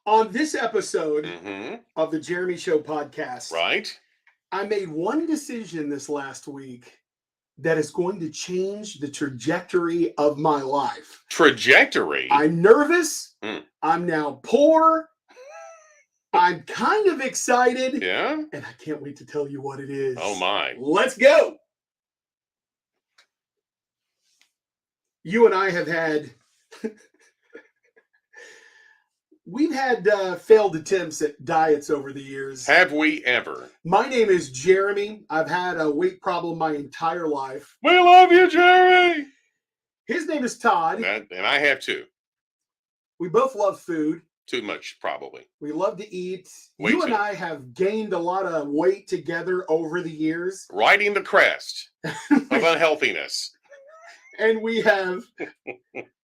On this episode Mm-hmm. of the Jeremy Show podcast, Right? I made one decision this last week that is going to change the trajectory of my life. Trajectory. I'm nervous. Mm. I'm now poor. I'm kind of excited. Yeah? And I can't wait to tell you what it is. Oh, my. Let's go. You and I have had... We've had failed attempts at diets over the years. Have we ever? My name is Jeremy. I've had a weight problem my entire life. We love you, Jeremy. His name is Todd. And I have too. We both love food. Too much, probably. We love to eat. Way You too. and I have gained a lot of weight together over the years. Riding the crest of unhealthiness. And we have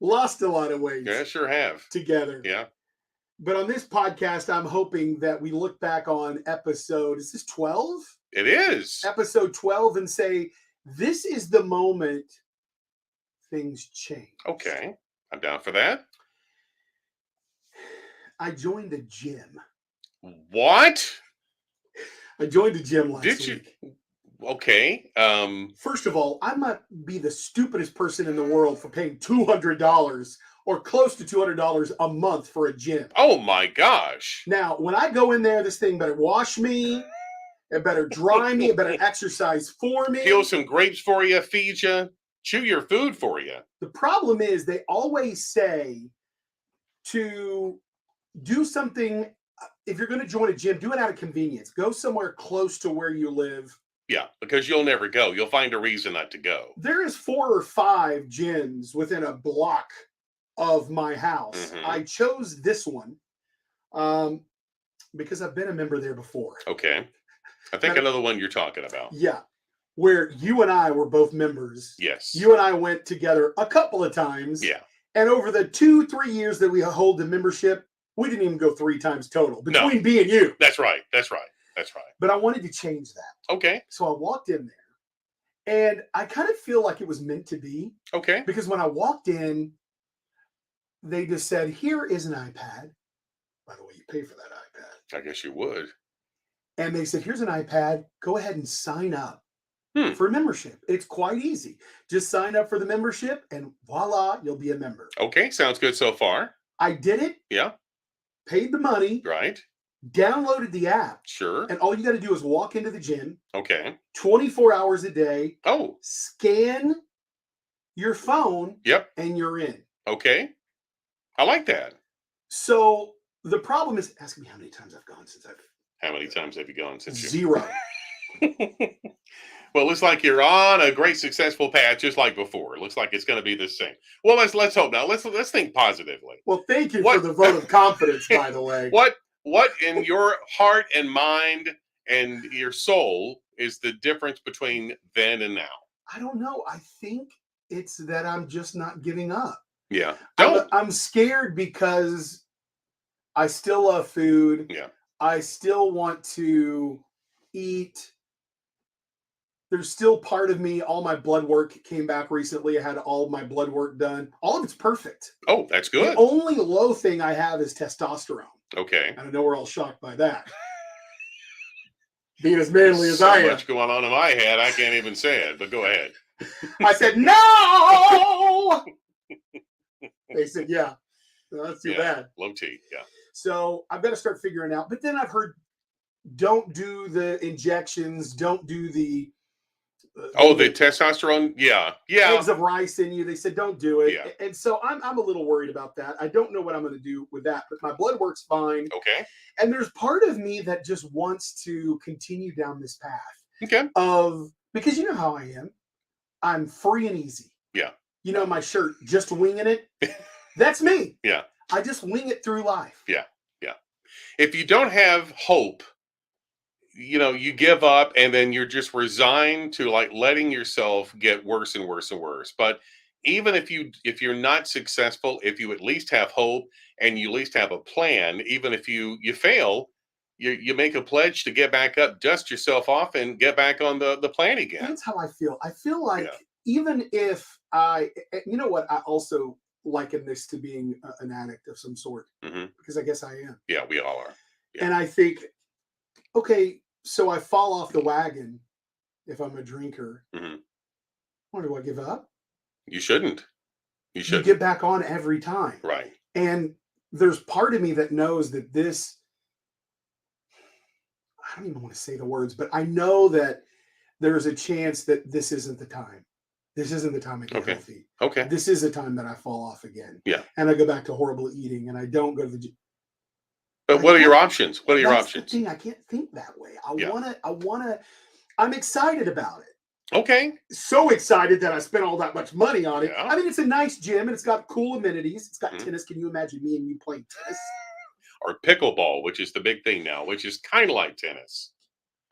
lost a lot of weight Yeah, sure have. together. Yeah. But on this podcast, I'm hoping that we look back on episode, is this 12? It is. Episode 12 and say, this is the moment things change. Okay. I'm down for that. I joined a gym. What? I joined a gym last Did you? week. Okay. First of all, I might be the stupidest person in the world for paying $200 or close to $200 a month for a gym. Oh, my gosh. Now, when I go in there, this thing better wash me. It better dry me. It better exercise for me. Peel some grapes for you, feed you, chew your food for you. The problem is they always say to do something. If you're going to join a gym, do it out of convenience. Go somewhere close to where you live. Yeah, because you'll never go. You'll find a reason not to go. There is 4 or 5 gyms within a block of my house. Mhm. I chose this one because I've been a member there before. Okay. I think another one you're talking about. Yeah, where you and I were both members. Yes. You and I went together a couple of times. Yeah. And over the 2-3 years that we hold the membership, we didn't even go 3 times total between me and you. That's right. That's right. That's right. But I wanted to change that. Okay. So I walked in there. And I kind of feel like it was meant to be. Okay. Because when I walked in, they just said, here is an iPad. By the way, you pay for that iPad. I guess you would. And they said, here's an iPad. Go ahead and sign up for membership. It's quite easy. Just sign up for the membership and voila, you'll be a member. Okay. Sounds good so far. I did it. Yeah. Paid the money. Right. Downloaded the app. Sure. And all you got to do is walk into the gym. Okay. 24 hours a day. Oh. Scan your phone. Yep. And you're in. Okay. I like that. So the problem is, ask me how many times I've gone since I've... How many times have you gone since you... 0. Well, it looks like you're on a great successful path, just like before. It looks like it's going to be the same. Well, let's hope now. Let's think positively. Well, thank you for the vote of confidence, by the way. What in your heart and mind and your soul is the difference between then and now? I don't know. I think it's that I'm just not giving up. Yeah. I'm scared because I still love food. Yeah. I still want to eat. There's still part of me, all my blood work came back recently. I had all my blood work done. All of it's perfect. Oh, that's good. The only low thing I have is testosterone. Okay. I know we're all shocked by that. Being as manly as I am. So much going on in my head, I can't even say it, but go ahead. I said, no! They said, yeah. No, that's too bad. Low T, yeah. So I've got to start figuring out. But then I've heard, don't do the injections. Don't do the... the testosterone? Yeah. Eggs of rice in you. They said, don't do it. Yeah. And so I'm a little worried about that. I don't know what I'm going to do with that. But my blood work's fine. Okay. And there's part of me that just wants to continue down this path. Okay. Because you know how I am. I'm free and easy. Yeah. You know my shirt, just winging it. That's me. Yeah. I just wing it through life. Yeah. Yeah. If you don't have hope, you give up and then you're just resigned to like letting yourself get worse and worse and worse. But even if you're not successful, if you at least have hope and you at least have a plan, even if you fail, you make a pledge to get back up, dust yourself off, and get back on the plan again. That's how I feel. I feel like even if you know what I also liken this to being an addict of some sort Hmm. because I guess I am. Yeah, we all are. Yeah. And I think, okay, so I fall off the wagon if I'm a drinker. Hmm. What do I give up? You shouldn't. You You shouldn't. get back on every time. Right. And there's part of me that knows that this, I don't even want to say the words, but I know that there's a chance that this isn't the time. This isn't the time I get Okay. healthy. Okay. This is the time that I fall off again. Yeah. And I go back to horrible eating and I don't go to the gym. But what are your options? What are your That's options? the thing. I can't think that way. Yeah. I'm excited about it. Okay. So excited that I spent all that much money on it. Yeah. I mean, it's a nice gym and it's got cool amenities. It's got Mhm. tennis. Can you imagine me and you playing tennis? Or pickleball, which is the big thing now, which is kind of like tennis.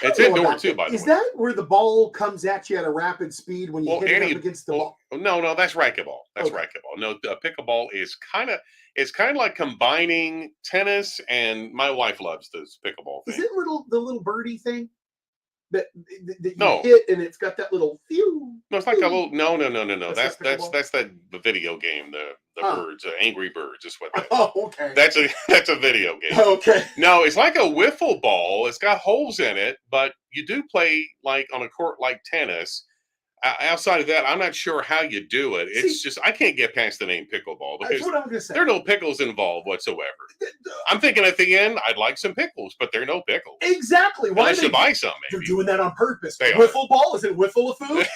I It's don't know indoor about too, that. by the Is way. that where the ball comes at you at a rapid speed when you Well, hit it any up against the well, ball? no, that's racquetball. That's Okay. racquetball. No, the pickleball is it's kind of like combining tennis, and my wife loves this pickleball Is thing. it the little birdie thing that you No. hit and it's got that little phew? No, it's like a little no. That's not That's pickleball? the video game, the Huh. birds, Angry Birds is what that. Oh, okay. That's a video game. Okay. No, it's like a wiffle ball. It's got holes in it, but you do play like on a court like tennis. Outside of that, I'm not sure how you do it. It's See- just I can't get past the name pickleball That's because what I'm going to say. there are no pickles involved whatsoever. I'm thinking at the end I'd like some pickles, but there are no pickles. Exactly. Why Unless they you buy some, They're maybe. doing that on purpose. They are. Wiffle ball? Is it wiffle of food?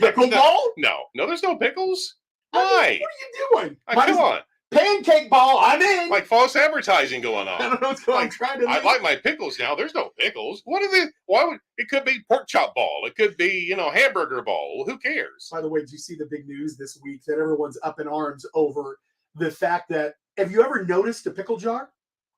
Pickleball? No, there's no pickles. I mean, Why? what are you doing? Come on, Pancake ball. I'm in. like false advertising going I on. don't know what's going on. I'm trying to I think. like my pickles now. There's no pickles. What are they? Why would it could be pork chop ball? It could be hamburger ball. Well, who cares? By the way, did you see the big news this week that everyone's up in arms over the fact that have you ever noticed a pickle jar?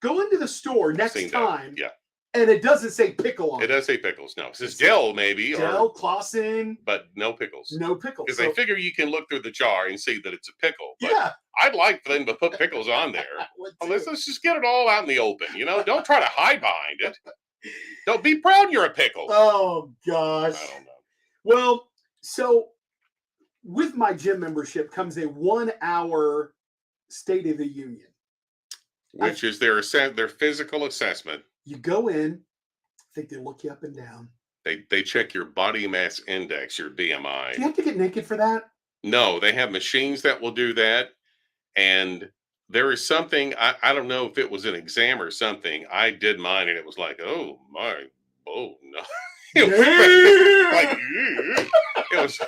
Go into the store next Seen that. time, Yeah, and it doesn't say pickle on it it. does say pickles. No, it says It's Dell maybe, Del, Clausen, but no pickles. no pickles. Because they figure you can look through the jar and see that it's a pickle. But yeah, I'd like for them to put pickles on there. What Well, too? let's just get it all out in the open. Don't try to hide behind it. Don't be proud you're a pickle. Oh gosh. I don't know. Well, so with my gym membership comes a 1 hour State of the Union. Which is their physical assessment. You go in, I think they look you up and down. They check your body mass index, your Do you BMI. have to get naked for that? No, they have machines that will do that. And there is something, I don't know if it was an exam or something. I did mine and it was like, oh no. It was like, it was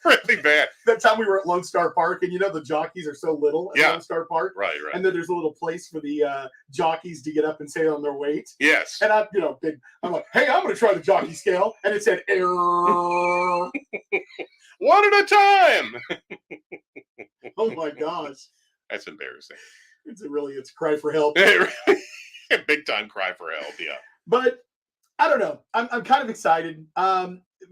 really bad. That time we were at Lone Star Park, and the jockeys are so little at Yeah. Lone Star Park, Right. and then there's a little place for the jockeys to get up and say on their weight. Yes. And I'm like, hey, I'm going to try the jockey scale, and it said error. One at a time. Oh my gosh, That's embarrassing. it's a cry for help. Big time cry for help. Yeah. But I don't know. I'm kind of excited.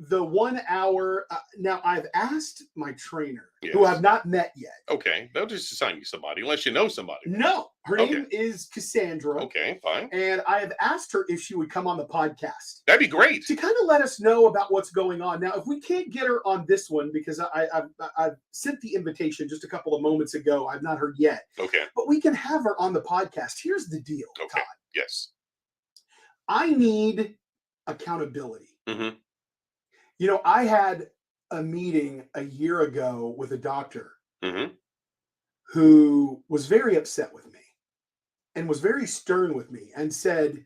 The 1 hour. Now I've asked my trainer, who Yes. I've not met yet. Okay. They'll just assign you somebody unless you know somebody. No, her Okay. name is Cassandra. Okay, fine. And I have asked her if she would come on the podcast That'd be great. to kind of let us know about what's going on. Now, if we can't get her on this one, because I've sent the invitation just a couple of moments ago, I've not heard yet, Okay. but we can have her on the podcast. Here's the deal, Okay. Todd. Yes. I need accountability. Mm-hmm. I had a meeting a year ago with a doctor Mm-hmm. who was very upset with me and was very stern with me and said,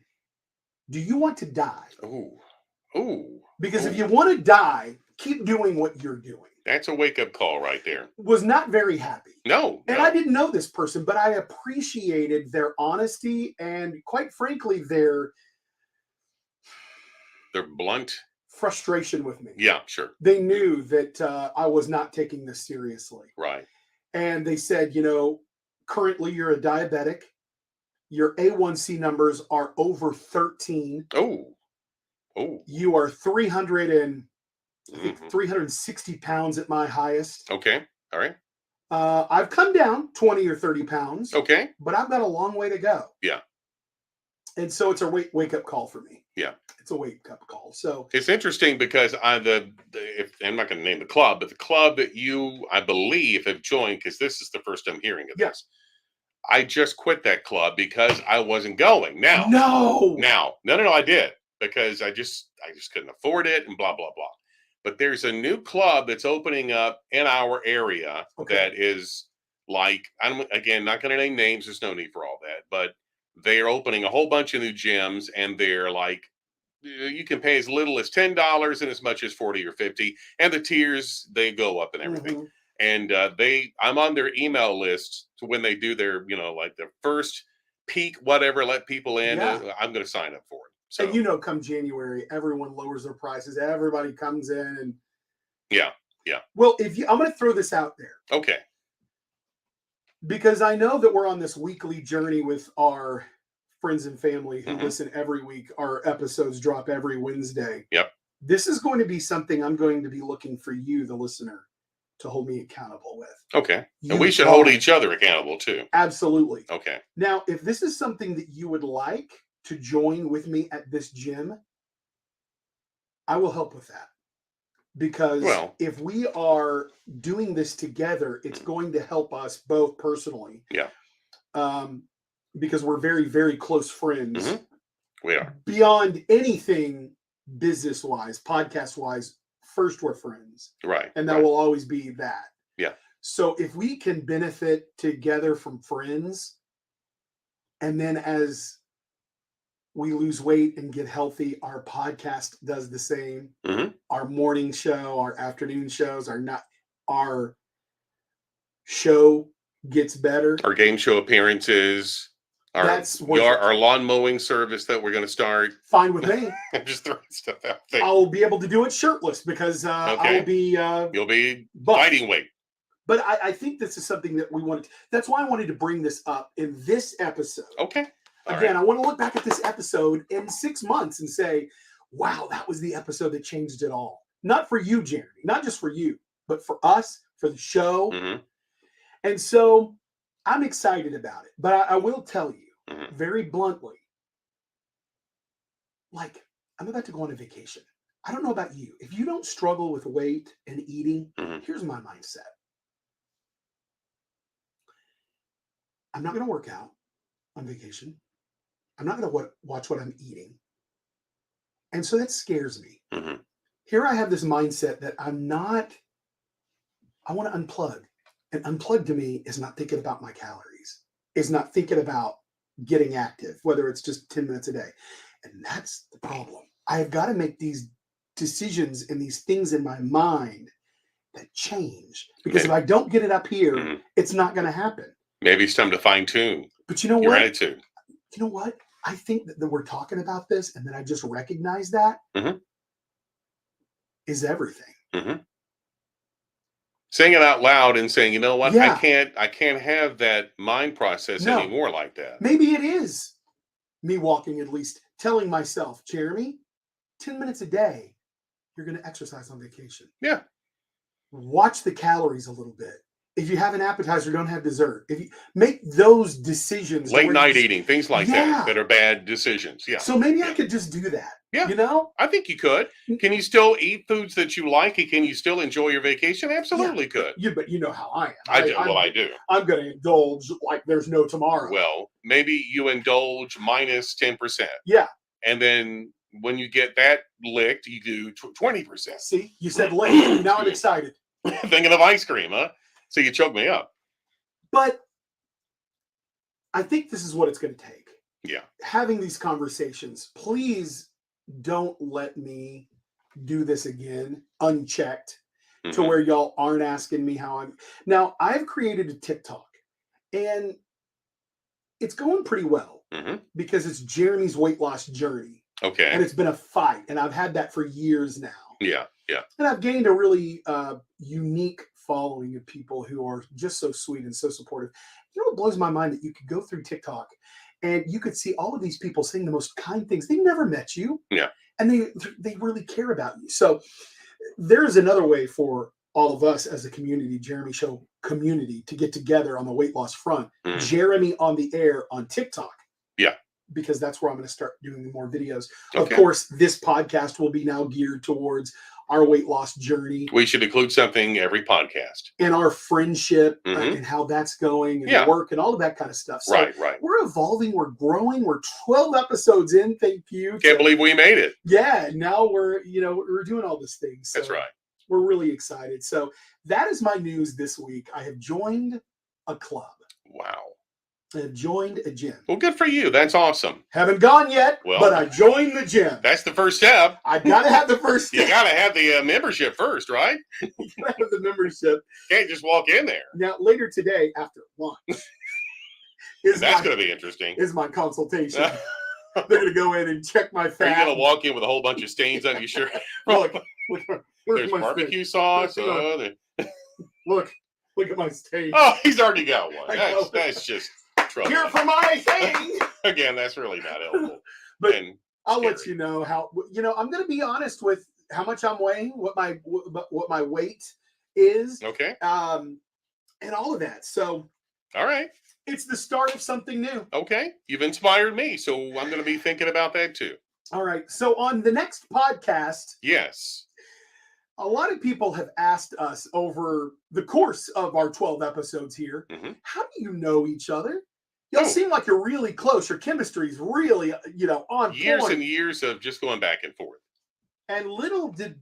do you want to die? Ooh. Because if Ooh. you want to die, keep doing what you're doing. That's a wake-up call right there. Was not very happy. No. And no. I didn't know this person, but I appreciated their honesty and, quite frankly, their They're blunt. frustration with me. Yeah, sure. They knew that I was not taking this seriously. Right. And they said, currently you're a diabetic. Your A1C numbers are over 13. Oh. You are 360 Mm-hmm. pounds at my highest. Okay. All right. I've come down 20 or 30 pounds, Okay. but I've got a long way to go. Yeah. And so it's a wake up call for me. Yeah. It's a wake up call. So It's interesting because if I'm not going to name the club, but the club that you, I believe, have joined, because this is the first I'm hearing of Yeah. this. I just quit that club because I wasn't going. no, No, I did, because I just couldn't afford it and blah blah blah. But there's a new club that's opening up in our area Okay. that is like, I'm again not going to name names. There's no need for all that, but they are opening a whole bunch of new gyms, and they're like, you can pay as little as $10 and as much as 40 or 50, and the tiers, they go up and everything. Mhm. And I'm on their email list to when they do their, like the first peak, whatever, let people in. Yeah. I'm going to sign up for it. So And come January, everyone lowers their prices. Everybody comes in and yeah. Well, I'm going to throw this out there Okay. because I know that we're on this weekly journey with our friends and family who Mhm. listen every week. Our episodes drop every Wednesday. Yep. This is going to be something I'm going to be looking for you, the listener, to hold me accountable with. Okay. You And we should hold guys. each other accountable too. Absolutely. Okay. Now, if this is something that you would like to join with me at this gym, I will help with that. Because Well, if we are doing this together, it's going to help us both personally. Yeah. Because we're very, very close friends. Mhm. We are. Beyond anything business wise, podcast wise, first we're friends. Right. And that right. will always be that. Yeah. So if we can benefit together from friends, and then as we lose weight and get healthy, our podcast does the same. Mhm. Our morning show, our afternoon shows our show gets better. Our game show appearances, That's worth it. our lawn mowing service that we're going to start. Fine with me. I'm just throwing stuff out there. I'll be able to do it shirtless because Okay. I'll be You'll be buff. fighting weight. But I think this is something that we wanted. That's why I wanted to bring this up in this episode. Okay. All Again, right. I want to look back at this episode in 6 months and say, wow, that was the episode that changed it all. Not for you, Jeremy, not just for you, but for us, for the show. Mhm. And so I'm excited about it. But I will tell you Mhm. very bluntly, like, I'm about to go on a vacation. I don't know about you. If you don't struggle with weight and eating, Mhm. here's my mindset. I'm not going to work out on vacation. I'm not going to watch what I'm eating. And so that scares me. Mhm. Here I have this mindset that I want to unplug. And unplug to me is not thinking about my calories, is not thinking about getting active, whether it's just 10 minutes a day. And that's the problem. I've got to make these decisions and these things in my mind that change. Because if I don't get it up here, Mhm. it's not going to happen. Maybe it's time to fine tune But you know your what? attitude. You know what? I think that we're talking about this and then I just recognize that Mhm. is everything. Mhm. Saying it out loud and saying, you know what, Yeah. I can't have that mind process No. anymore like that. Maybe it is me walking, at least telling myself, Jeremy, 10 minutes a day, you're going to exercise on vacation. Yeah. Watch the calories a little bit. If you have an appetizer, don't have dessert. If you make those decisions. Late where night you- eating, things like Yeah. that are bad decisions. Yeah. So maybe I Yeah. could just do that. Yeah. You know? I think you could. Can you still eat foods that you like? And can you still enjoy your vacation? Absolutely could. But you know how I am. I do. I do. I'm going to indulge like there's no tomorrow. Well, maybe you indulge minus 10%. Yeah. And then when you get that licked, you do 20%. See, you said late. Now I'm excited. Thinking of ice cream, huh? So you choke me up. But I think this is what it's going to take. Yeah. Having these conversations, please don't let me do this again unchecked to Mhm. where y'all aren't asking me how I'm. Now, I've created a TikTok and it's going pretty well Mhm. because it's Jeremy's weight loss journey. Okay. And it's been a fight. And I've had that for years now. Yeah. Yeah. And I've gained a really unique following of people who are just so sweet and so supportive. You know what blows my mind? That you could go through TikTok and you could see all of these people saying the most kind things. They never met you. Yeah. And they really care about you. So there's another way for all of us as a community, Jeremy Show community, to get together on the weight loss front. Mhm. Jeremy on the Air on TikTok. Yeah. because that's where I'm going to start doing more videos. Of Okay. course, this podcast will be now geared towards our weight loss journey We should include something every podcast. and our friendship Mhm. and how that's going and Yeah. work and all of that kind of stuff. So Right. we're evolving, we're growing, we're 12 episodes in. Thank you. Can't believe we made it. Yeah, now we're doing all these things. So That's right. we're really excited. So that is my news this week. I have joined a club. Wow. I have joined a gym. Well, good for you. That's awesome. Haven't gone yet, Well, but I joined the gym. That's the first step. I gotta have the first You step. got to have the membership first, right? Gotta have the membership. Can't just walk in there. Now later today, after lunch, That's going to be interesting. is my consultation. They're gonna go in and check my Are you fat. going to walk in with a whole bunch of stains on your shirt? Look, where's There's my barbecue steak? sauce. Hang on. Look at my steak. Oh, he's already got one. I know. That's just trouble. Here for my thing. Again, that's really not helpful. But And I'll let scary. you know how. I'm going to be honest with how much I'm weighing, what my weight is, Okay. and all of that. So All right. it's the start of something new. Okay. You've inspired me, so I'm going to be thinking about that too. All right. So on the next podcast, Yes. a lot of people have asked us over the course of our 12 episodes here, Mhm. how do you know each other? Y'all Oh. seem like you're really close. Your chemistry is really, on Years point. and years of just going back and forth. And little did,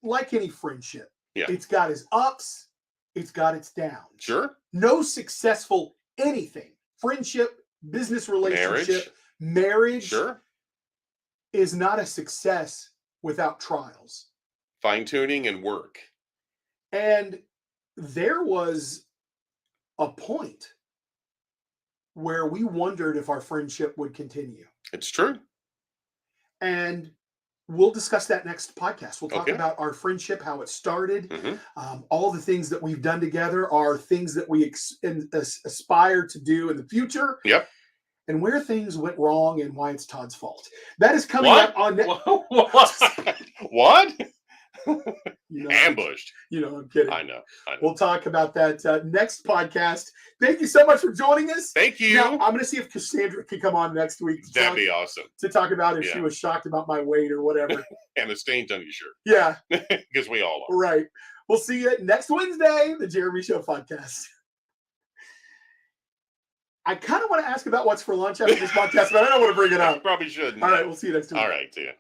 like any friendship, Yeah. it's got its ups, it's got its downs. Sure. No successful anything, friendship, business relationship, marriage Sure. is not a success without trials. Fine tuning and work. And there was a point where we wondered if our friendship would continue. It's true. And we'll discuss that next podcast. We'll talk Okay. about our friendship, how it started, Mhm. all the things that we've done together, are things that we aspire to do in the future. Yep. And where things went wrong and why it's Todd's fault. That is coming What? up on What? you know, Ambushed. I'm kidding. I know. We'll talk about that next podcast. Thank you so much for joining us. Thank you. Now, I'm going to see if Cassandra can come on next week That'd be awesome. to talk about if she Yeah. was shocked about my weight or whatever. And the stains on your shirt. Yeah, Because we all are. right. We'll see you next Wednesday, the Jeremy Show podcast. I kind of want to ask about what's for lunch after this podcast, but I don't want to bring it up. Probably shouldn't. All right, we'll see you next week. All right. See ya.